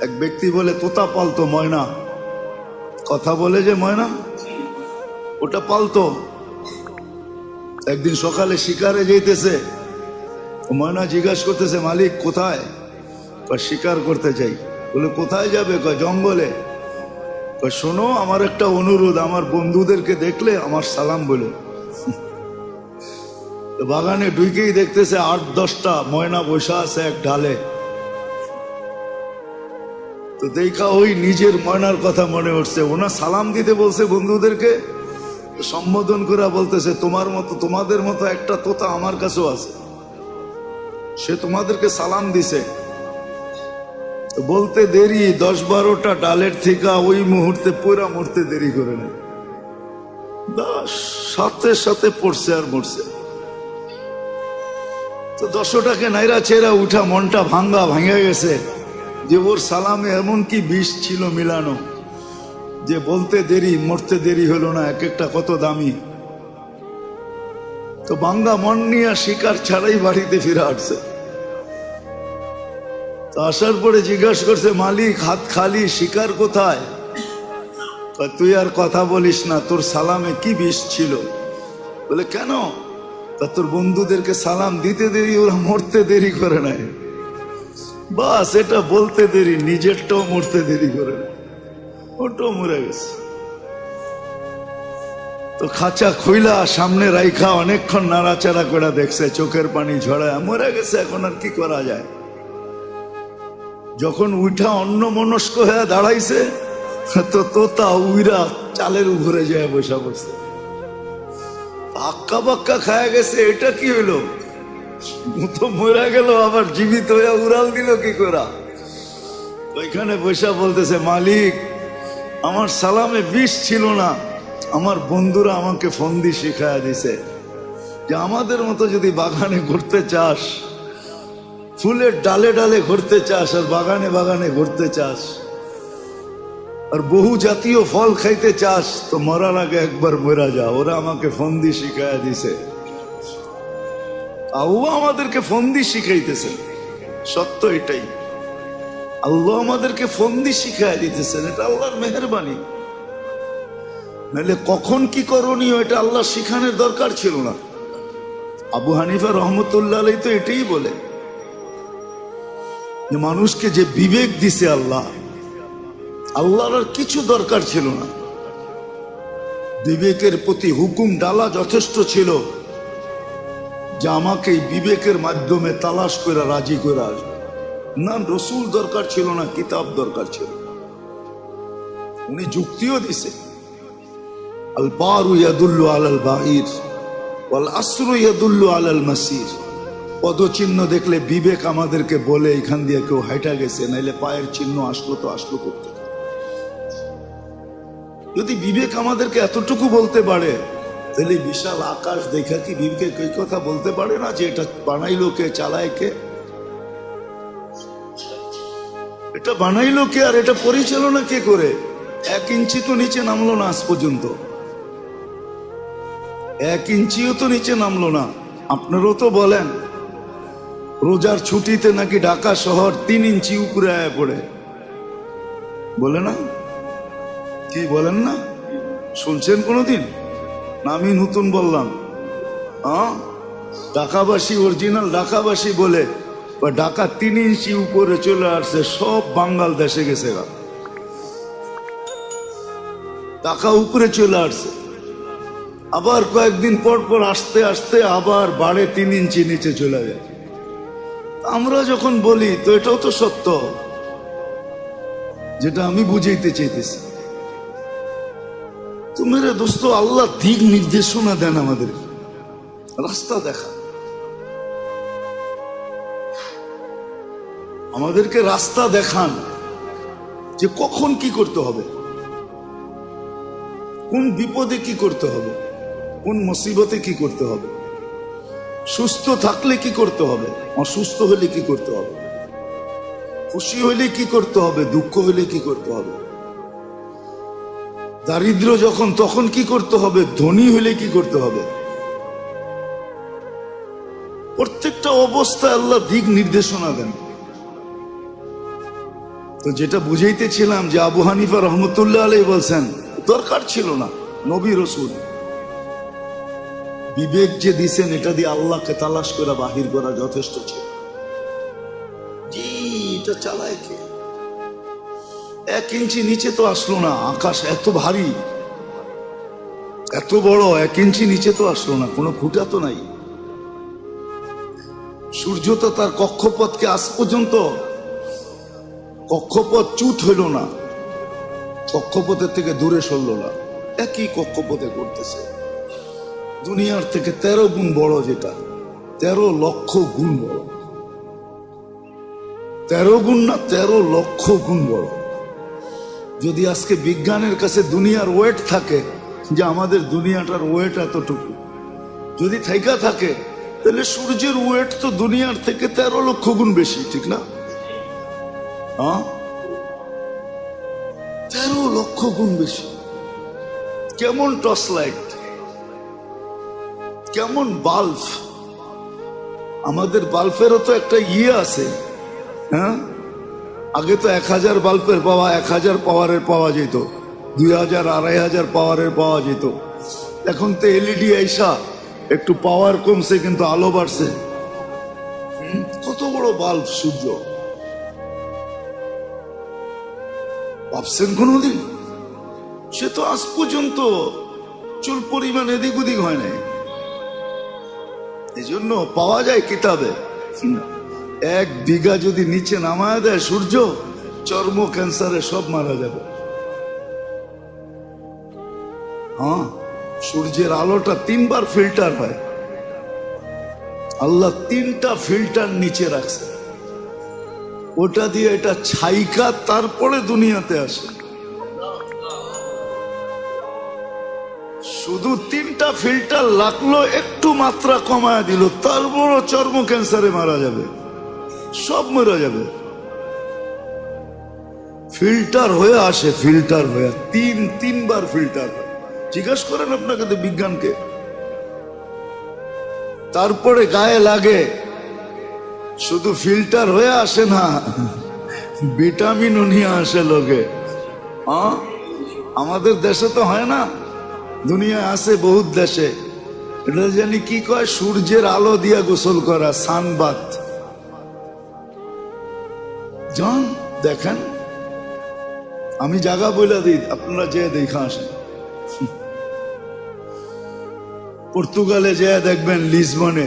এক ব্যক্তি বলে তোতা পালতো ময়না, কথা বলে যে ময়না, ওটা পালতো। একদিন সকালে শিকারে যেতেছে, ময়না জিজ্ঞাসা করতেছে মালিক কোথায়? শিকার করতে চাই। বলে কোথায় যাবে? জঙ্গলে। শোনো আমার একটা অনুরোধ, আমার বন্ধুদেরকে দেখলে আমার সালাম বলো। বাগানে ঢুকেই দেখতেছে 8-10টা ময়না বসা আছে এক ঢালে। তো দেখা ওই নিজের ময়নার কথা মনে উঠছে, ওনা সালাম দিতে বলছে বন্ধুদেরকে, সম্বোধন করে বলতেছে তোমাদের মতো একটা তোতা আমার কাছেও আছে, সে তোমাদেরকে সালাম দিছে। বলতে দেরি 10-12টা ডালের থেকে ওই মুহূর্তে পুরা মরতে দেরি করে নেই, সাথে সাথে পড়ছে আর মরছে। তো 10টাকে নাইরা চেরা উঠা, মনটা ভাঙে গেছে যে ওর সালামে এমন কি বিষ ছিল মিলানো যে বলতে দেরি মরতে দেরি হলো না। এক একটা কত দামি। তো ভাঙ্গা মন নিয়ে শিকার ছাড়াই বাড়িতে ফিরে আসছে। তো আসার পরে জিজ্ঞাসা করছে মালিক হাত খালি, শিকার কোথায়? তুই আর কথা বলিস না, তোর সালামে কি বিষ ছিল? বলে কেন? তা তোর বন্ধুদেরকে সালাম দিতে দেরি, ওরা মরতে দেরি করে নাই। বাস এটা বলতে দেরি, নিজেরটাও মরতে দেরি করে নাই, ওটাও মরে গেছে। তো খাঁচা খুইলা সামনে রাইখা অনেকক্ষণ নাড়াচাড়া করে দেখছে, চোখের পানি ঝরায়, মরে গেছে, এখন আর কি করা যায়। যখন উঠা অন্য মনস্ক হয়ে দাঁড়াইছে, তো তোতা উইরা চালের উপরে যায় বসা পড়ছে, আক্কা বাক্কা খায়া গেছে। এটা কি হইলো? তো মরে গেল, আবার জীবিত হয়ে উড়াল দিল কি করা? ওইখানে বসা বলতেছে মালিক আমার সালামে বিষ ছিল না, আমার বন্ধুরা আমাকে ফন্দি শিখায়া দিছে যে আমাদের মতো যদি বাগানে ঘুরতে চাস, ফুলের ডালে ডালে ঘুরতে চাস, আর বাগানে বাগানে ঘুরতে চাস, আর বহু জাতীয় ফল খাইতে চাস, তো মরার আগে একবার মরা যা। ওরা আমাকে ফন্দি শিখায়া দিছে। আল্লাহ আমাদেরকে ফন্দি শিখাইতেছেন, সত্য এটাই। আল্লাহ আমাদেরকে ফন্দি শিখাই দিতেছেন, এটা আল্লাহর মেহেরবানি। নাহলে কখন কি করণীয় এটা আল্লাহ শিখানোর দরকার ছিল না। আবু হানিফা রহমতুল্লাহ আলাইহি তো এটাই বলে যে মানুষকে যে বিবেক দিছে আল্লাহ, আল্লাহর আর কিছু দরকার ছিল না। বিবেকের প্রতি হুকুম ডালা যথেষ্ট ছিল যে আমাকে এই বিবেকের মাধ্যমে তালাশ করে রাজি করে আসবে। না রসুল দরকার ছিল না, কিতাব দরকার ছিল। উনি যুক্তিও দিছে, আল বারু ইয়াদুল্লু আলাল বাহির ওয়াল আসরু ইয়াদুল্লু আলাল মাসির। পদচিহ্ন দেখলে বিবেক আমাদেরকে বলে এখান দিয়ে কেউ হাইটা গেছে, নাইলে পায়ের চিহ্ন আসলো তো আসলো করতে। যদি বিবেক আমাদেরকে এতটুকু বলতে পারে, তাহলে বিশাল আকাশ দেখা কি বিবেকে এই কথা বলতে পারে না যে এটা বানাইলো কে, চালায় কে? এটা বানাইলো কে আর এটা পরিচালনা কে করে? 1 ইঞ্চি তো নিচে নামলো না আজ পর্যন্ত, 1 ইঞ্চিও তো নিচে নামলো না। আপনারও তো বলেন রোজার ছুটিতে নাকি ঢাকা শহর 3 ইঞ্চি উপরে আয়া পড়ে, বলে না? কি বলেন না? শুনছেন কোনোদিন? না আমি নতুন বললাম? ঢাকাবাসী, অরিজিনাল ঢাকাবাসী বলে ঢাকা 3 ইঞ্চি উপরে চলে আসছে, সব বাঙ্গাল দেশে গেছে, ঢাকা উপরে চলে আসছে। আবার কয়েকদিন পর পর আস্তে আস্তে আবার বাড়ে 3 ইঞ্চি নিচে চলে যায়। আমরা যখন বলি তো এটাও তো সত্য, যেটা আমি বুঝাইতে চাইতেছি। তো মেরে দোস্ত, আল্লাহ দিক নির্দেশনা দেন, আমাদের রাস্তা দেখা, আমাদেরকে রাস্তা দেখান যে কখন কি করতে হবে, কোন বিপদে কি করতে হবে, কোন মুসিবতে কি করতে হবে, সুস্থ থাকলে কি করতে হবে, অসুস্থ হলে কি করতে হবে, খুশি হলে কি করতে হবে, দুঃখ হলে কি করতে হবে, দারিদ্র যখন তখন কি করতে হবে, ধনী হলে কি করতে হবে। প্রত্যেকটা অবস্থায় আল্লাহ দিক নির্দেশনা দেন। তো যেটা বুঝাইতেছিলাম যে আবু হানিফা রহমতুল্লাহ আলাইহি বলছেন দরকার ছিল না, নবী রসুল বিবেক যে দিছেন এটা দিয়ে আল্লাহকে তালাশ করে বাহির করা যথেষ্ট ছিল। জি, এটা চালায় কে? 1 ইঞ্চি নিচে তো আসলো না, আকাশ এত ভারী এত বড়, 1 ইঞ্চি নিচে তো আসলো না, কোনো খুঁটা তো নাই। সূর্য তো তার কক্ষপথকে আজ পর্যন্ত কক্ষপথ চ্যুত হইল না, কক্ষপথের থেকে দূরে সরল না, একই কক্ষপথে করতেছে। দুনিয়ার থেকে 13 গুণ বড়, যেটা 13 লক্ষ গুণ বড়, 13 গুণ না 13 লক্ষ গুণ বড়। যদি আজকে বিজ্ঞানের কাছে দুনিয়ার ওয়েট থাকে, যে আমাদের দুনিয়াটার ওয়েট এতটুকু, যদি থাইকা থাকে, তাহলে সূর্যের ওয়েট তো দুনিয়ার থেকে 13 লক্ষ গুণ বেশি, ঠিক না? 13 লক্ষ গুণ বেশি। কেমন টর্চ লাইট, কেমন বাল্ব! আমাদের বাল্বেরও তো একটা আছে, হ্যাঁ? আগে তো 1000 বাল্বের পাওয়া 1000 পাওয়ারের পাওয়া যেত, 2000 2500 পাওয়ারের পাওয়া যেত। এখন তো এলইডি আইসা একটু পাওয়ার কমছে কিন্তু আলো বাড়ছে। কত বড় বাল্ব সূর্য, ভাবছেন কোনদিন? সে তো আজ পর্যন্ত চুল পরিমাণ এদিক ওদিক হয় নাই। এই জন্য পাওয়া যায় কিতাবে, 1 বিঘা যদি নিচে নামায় দেয় সূর্য, চর্ম ক্যান্সারে সব মারা যাবে। হ্যাঁ, সূর্যের আলোটা 3 বার ফিল্টার হয়। আল্লাহ 3টা ফিল্টার নিচে রাখছে, ওটা দিয়ে এটা ছাইকা তারপরে দুনিয়াতে আসে। শুধু 3টা ফিল্টার লাগলো, একটু মাত্রা কমায় দিল, তারপর চর্ম ক্যান্সারে মারা যাবে, সব মরে যাবে। ফিল্টার হয়ে আসে, ফিল্টার হয়ে 3 বার ফিল্টার। জিজ্ঞাসা করেন আপনাকে তো বিজ্ঞানকে। তারপরে গায়ে লাগে, শুধু ফিল্টার হয়ে আসে না, ভিটামিনও নিয়ে আসে লোকে। আমাদের দেশে তো হয় না, দুনিয়ায় আছে বহুত দেশে। এটা জানি কি কয়, সূর্যের আলো দিয়া গোসল করা, সানবাত। যান দেখেন, আমি জায়গা বইলা দিই, আপনারা যে দেখা আসেন। পর্তুগালে যে দেখবেন, লিসবনে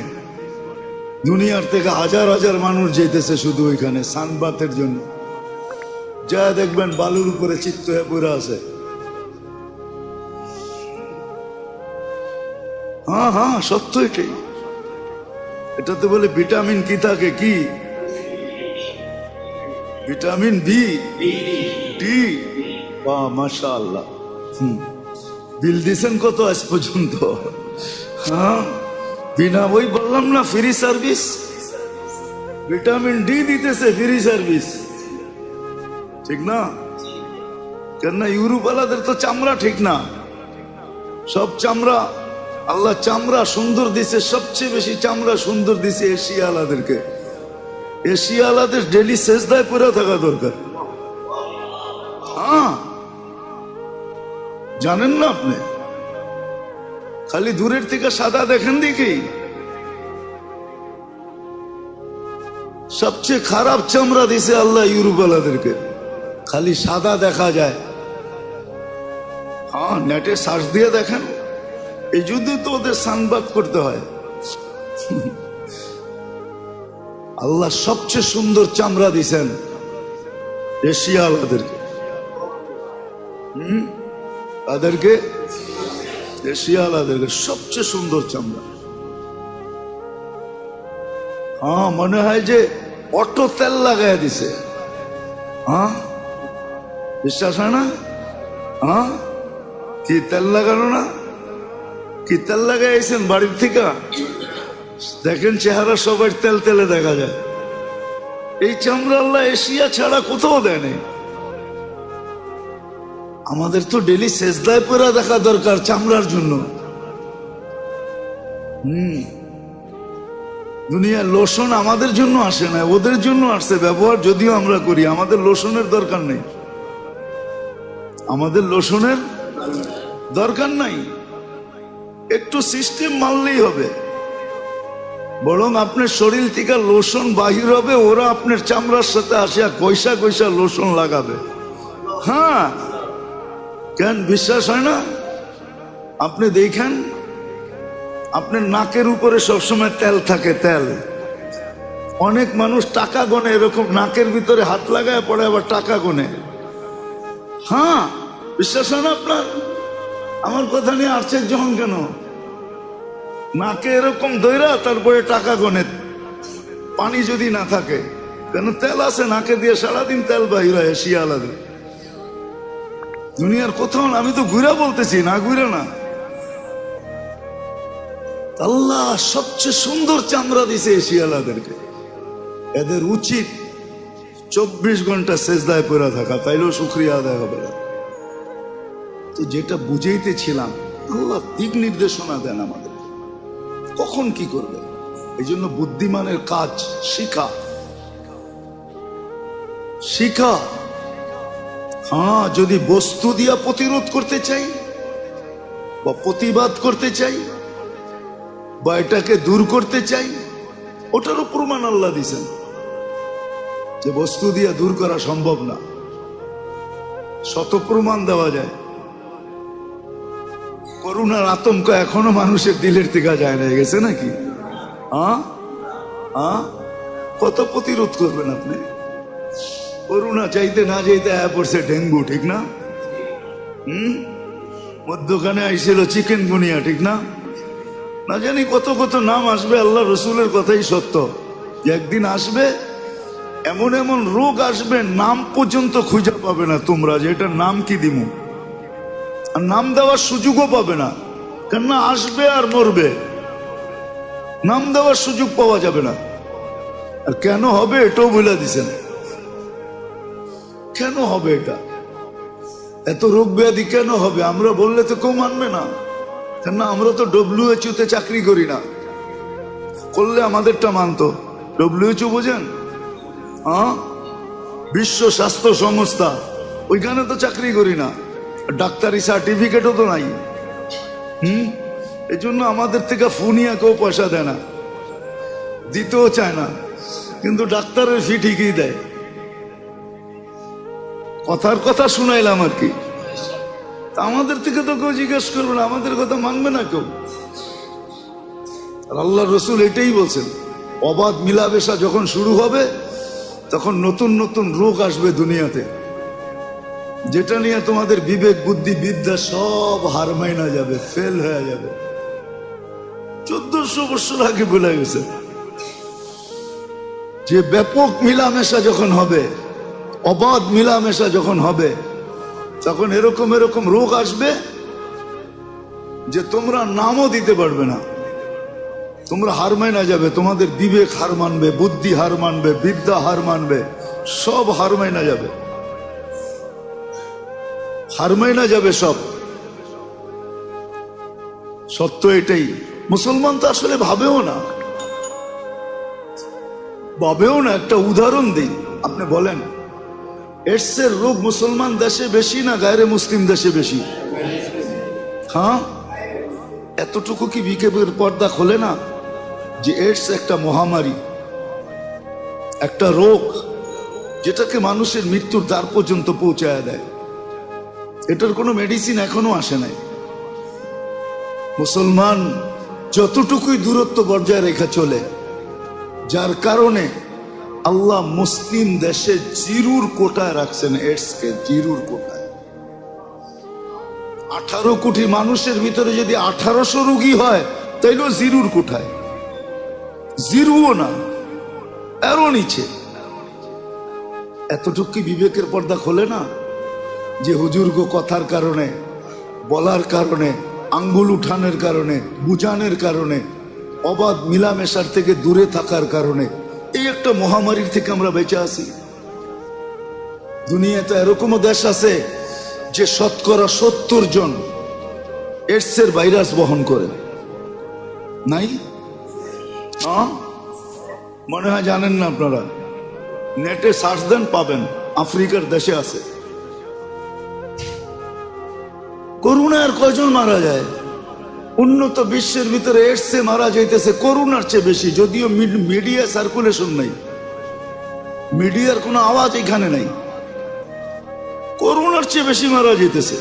দুনিয়ার থেকে হাজার হাজার মানুষ যেতেছে শুধু ওইখানে সানবাতের জন্য। যা দেখবেন বালুর উপরে চিত্ত হয়ে পড়ে আছে। হ্যাঁ হ্যাঁ, সত্য এটাই। এটাতে বলে ভিটামিন কি থাকে, কি ভিটামিন বি ডি। মাশাআল্লাহ। বিল দিছেন কত আজ পর্যন্ত? হ্যাঁ, বিনা বই বললাম না, ফ্রি সার্ভিস। ভিটামিন ডি দিতেছে, ফ্রি সার্ভিস, ঠিক না? কেননা ইউরোপ ওয়ালাদের তো চামড়া ঠিক না, সব চামড়া আল্লাহ চামড়া সুন্দর দিছে, সবচেয়ে বেশি চামড়া সুন্দর দিছে এশিয়া আলাদেরকে। এশিয়া আলাদের ডেলি সেজদায় পড়ে থাকা দরকার। হ্যাঁ, জানেন না আপনি? খালি দূরের থেকে সাদা দেখেন দেখি, সবচেয়ে খারাপ চামড়া দিছে আল্লাহ ইউরোপওয়ালাদেরকে, খালি সাদা দেখা যায়। হ্যাঁ, নেটে সার্চ দিয়ে দেখেন। এই যুদ্ধ তো ওদের সানবাদ করতে হয়। আল্লাহ সবচেয়ে সুন্দর চামড়া দিছেন এশিয়া আলাদেরকে। তাদেরকে এশিয়া আলাদেরকে সবচেয়ে সুন্দর চামড়া। হ্যাঁ, মনে হয় যে অটো তেল লাগাই দিছে। হ্যাঁ, বিশ্বাস হয় না? হ্যাঁ, কি তেল লাগানো না? কি তেল লাগাইছেন বাড়ির থেকে? দেখেন চেহারা সবার তেল তেলে দেখা যায়। এই চামড়া আল্লাহ এশিয়া ছাড়া কোথাও দেয় নাই। আমাদের তো ডেলি সেজদায় পরে দেখা দরকার চামড়ার জন্য। দুনিয়ার লোশন আমাদের জন্য আসে না, ওদের জন্য আসছে ব্যবহার, যদিও আমরা করি। আমাদের লোশনের দরকার নেই, আমাদের লোশনের দরকার নাই। একটু সিস্টেম মানলেই হবে। বরং আপনার শরীর থেকে লোশন বাহির হবে, ওরা আপনার চামড়ার সাথে আসিয়া কইসা কইসা লোশন লাগাবে। হ্যাঁ, কেন বিশ্বাস হয় না? আপনি দেখেন, আপনার নাকের উপরে সবসময় তেল থাকে, তেল। অনেক মানুষ টাকা গনে, এরকম নাকের ভিতরে হাত লাগায় পড়ে আবার টাকা গনে। হ্যাঁ, বিশ্বাস হয় না আপনার? আমার কথা নিয়ে আশ্চর্য যখন কেন? নাকে এরকম দইরা তারপরে টাকা গনে, পানি যদি না থাকে, কেন তেল আছে নাকে দিয়ে, সারাদিন তেল বাহির হয় শিয়ালাদের। দুনিয়ার কোথাও না, আমি তো ঘুরা বলতেছি, না ঘুরে না। আল্লাহ সবচেয়ে সুন্দর চামড়া দিছে শিয়ালাদেরকে। এদের উচিত 24 ঘন্টা সেজদায় পড়ে থাকা, তাইলেও শুকরিয়া আদায় হবে না। তো যেটা বুঝাইতেছিলাম, আল্লাহ দিক নির্দেশনা দেন আমাদের কখন কি করবে। এই জন্য বুদ্ধিমানের কাজ শিখা, শিখা। হ্যাঁ, যদি বস্তু দিয়া প্রতিরোধ করতে চাই বা প্রতিবাদ করতে চাই বা এটাকে দূর করতে চাই, ওটারও প্রমাণ আল্লাহ দিছেন যে বস্তু দিয়ে দূর করা সম্ভব না। শত প্রমাণ দেওয়া যায়। করুণার আতঙ্ক এখনো মানুষের দিলের থেকে যায় না, গেছে নাকি? কত প্রতিরোধ করবেন আপনি? করুণা চাইতে না চাইতে আয়া পড়ছে ডেঙ্গু, ঠিক না? মধ্যখানে আইছিল চিকেন গুনিয়া, ঠিক না? না জানি কত কত নাম আসবে। আল্লাহ রসুলের কথাই সত্য, একদিন আসবে এমন এমন রোগ আসবে, নাম পর্যন্ত খুঁজে পাবে না তোমরা, যে এটার নাম কি দিমু। আর নাম দেওয়ার সুযোগও পাবে না, কেননা আসবে আর মরবে, নাম দেওয়ার সুযোগ পাওয়া যাবে না। আর কেন হবে এটাও বলে দিছেন। কেন হবে এটা? এত রোগ ব্যাধি কেন হবে? আমরা বললে তো কেউ মানবে না, কেননা আমরা তো WHO তে চাকরি করি না। করলে আমাদেরটা মানতো। WHO বোঝেন? বিশ্ব স্বাস্থ্য সংস্থা, ওইখানে তো চাকরি করি না, ডাক্তারি সার্টিফিকেটও তো নাই। এই জন্য আমাদের থেকে ফুনিয়া কেউ পয়সা দেয় না, দিতেও চায় না, কিন্তু ডাক্তারের ফি ঠিকই দেয়। কথার কথা শুনাইলাম আর কি। আমাদের থেকে তো কেউ জিজ্ঞেস করবে না, আমাদের কথা মানবে না কেউ। আল্লাহ রসুল এটাই বলছেন, অবাধ মিলামেশা যখন শুরু হবে তখন নতুন নতুন রোগ আসবে দুনিয়াতে, যেটা নিয়ে তোমাদের বিবেক বুদ্ধি বিদ্যা সব হার মাইনা যাবে, ফেল হয়ে যাবে। 1400 বছর আগে বলে গেছে যে ব্যাপক মিলামেশা যখন হবে, অবাধ মিলামেশা যখন হবে, তখন এরকম এরকম রোগ আসবে যে তোমরা নামও দিতে পারবে না। তোমরা হার মাইনা যাবে, তোমাদের বিবেক হার মানবে, বুদ্ধি হার মানবে, বিদ্যা হার মানবে, সব হার মাইনা যাবে, হার মাইনা যাবে সব। সত্য এটাই। মুসলমান তো আসলে ভাবেও না, ভাবেও না। একটা উদাহরণ দিই, আপনি বলেন এডসের রোগ মুসলমান দেশে বেশি না গায়রে মুসলিম দেশে বেশি? হ্যাঁ, এতটুকু কি বিকেপের পর্দা খোলে না যে এডস একটা মহামারী, একটা রোগ যেটাকে মানুষের মৃত্যুর দ্বার পর্যন্ত পৌঁছায় দেয়। এটার কোনো মেডিসিন এখনো আসে নাই। মুসলমান যতটুকুই দূরত্ব বজায় রেখে চলে, যার কারণে আল্লাহ মুসলিম দেশে জিরুর কোটায় রাখছেন এডসকে, জিরুর কোটায়। 18 কোটি মানুষের ভিতরে যদি 1800 রোগী হয়, তাইলেও জিরুর কোটায়, জিরুও না, এরও নিচে। এতটুকু বিবেকের পর্দা খোলে না যে হুজুরগো কথার কারণে, বলার কারণে, আঙ্গুল উঠানের কারণে, বুঝানোর কারণে, অবাধ মিলামেশার থেকে দূরে থাকার কারণে এই একটা মহামারীর থেকে আমরা বেঁচে আছি। দুনিয়াতে এরকমও দেশ আছে যে 70% জন এডসের ভাইরাস বহন করে, নাই? মনে হয় জানেন না আপনারা, নেটে সার্চ দেন পাবেন, আফ্রিকার দেশে আছে। করোনার কয়জন মারা যায়? উন্নত বিশ্বের ভিতরে এডসে মারা যাইতেছে করোনার চেয়ে বেশি, যদিও মিডিয়া সার্কুলেশন নাই, মিডিয়ার কোনো আওয়াজ এখানে নাই। করোনার চেয়ে বেশি মারা যাইতেছে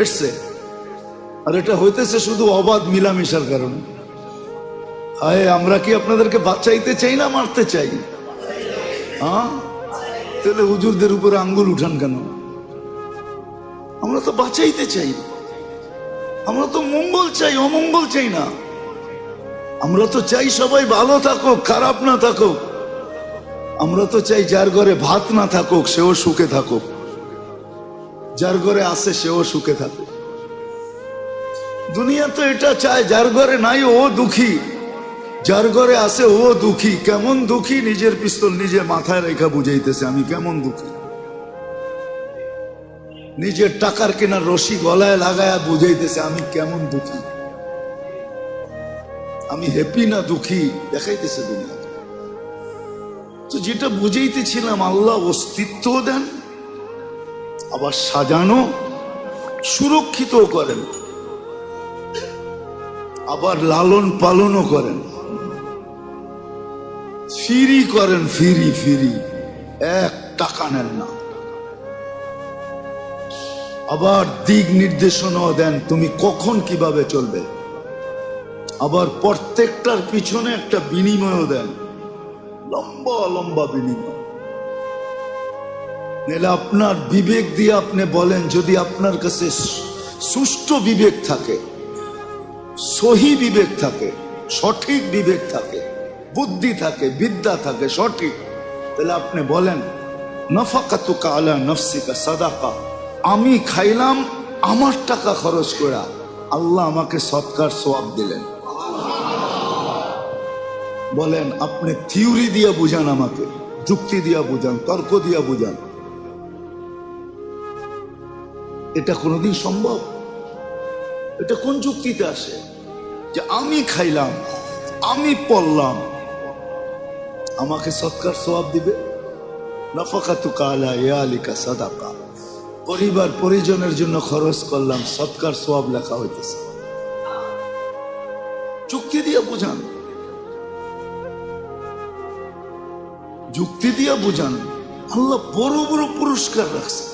এডসে, আর এটা হইতেছে শুধু অবাধ মিলামিশার কারণে। হায়, আমরা কি আপনাদেরকে বাঁচাইতে চাই না মারতে চাই? হ্যাঁ, তাহলে হুজুরদের উপরে আঙ্গুল উঠান কেন? আমরা তো বাঁচাইতে চাই, আমরা তো মঙ্গল চাই, অমঙ্গল চাই না। আমরা তো চাই সবাই ভালো থাকুক, খারাপ না থাকুক। আমরা তো চাই যার ঘরে ভাত না থাকুক সেও সুখে থাকুক, যার ঘরে আছে সেও সুখে থাকুক। দুনিয়া তো এটা চায়, যার ঘরে নাই ও দুঃখী, যার ঘরে আছে ও দুঃখী। কেমন দুঃখী? নিজের পিস্তল নিজে মাথায় রেখা বুঝাইতেছে আমি কেমন দুঃখী। নিজের টাকার কেনার রশি গলায় লাগায়া বুঝাইতেছে আমি কেমন দুঃখী। আমি হ্যাপি না দুঃখী দেখাইতেছে দুনিয়া। তো যেটা বুঝাইতেছিলাম, আল্লাহ অস্তিত্ব দেন, আবার সাজানো সুরক্ষিত করেন, আবার লালন পালনও করেন, ফিরি করেন, ফিরি ফিরি, এক টাকা নেন না। আবার দিক নির্দেশনাও দেন, তুমি কখন কিভাবে চলবে। আবার প্রত্যেকটার পিছনে একটা বিনিময়ও দেন, লম্বা লম্বা বিনিময়। নাহলে আপনার বিবেক দিয়ে আপনি বলেন, যদি আপনার কাছে সুষ্ঠু বিবেক থাকে, সহি বিবেক থাকে, সঠিক বিবেক থাকে, বুদ্ধি থাকে, বিদ্যা থাকে সঠিক, তাহলে আপনি বলেন নাফাকাতুকা আলা নাফসিকা সাদাকা, আমি খাইলাম আমার টাকা খরচ করা, আল্লাহ আমাকে সৎকার সওয়াব দিলেন। বলেন, আপনি থিওরি দিয়া বুঝান, আমাকে যুক্তি দিয়া বুঝান, তর্ক দিয়া বুঝান, এটা কোনোদিন সম্ভব? এটা কোন যুক্তিতে আসে যে আমি খাইলাম, আমি পড়লাম, আমাকে সৎকার সওয়াব দিবে? নাফাকাতুকা আলা ইয়ালিকা সাদাকা, পরিবার পরিজনের জন্য খরচ করলাম, সৎকার সওয়াব লেখা হইতেছে। যুক্তি দিয়া বুঝান, যুক্তি দিয়া বুঝান। আল্লাহ বড় বড় পুরস্কার রাখছে।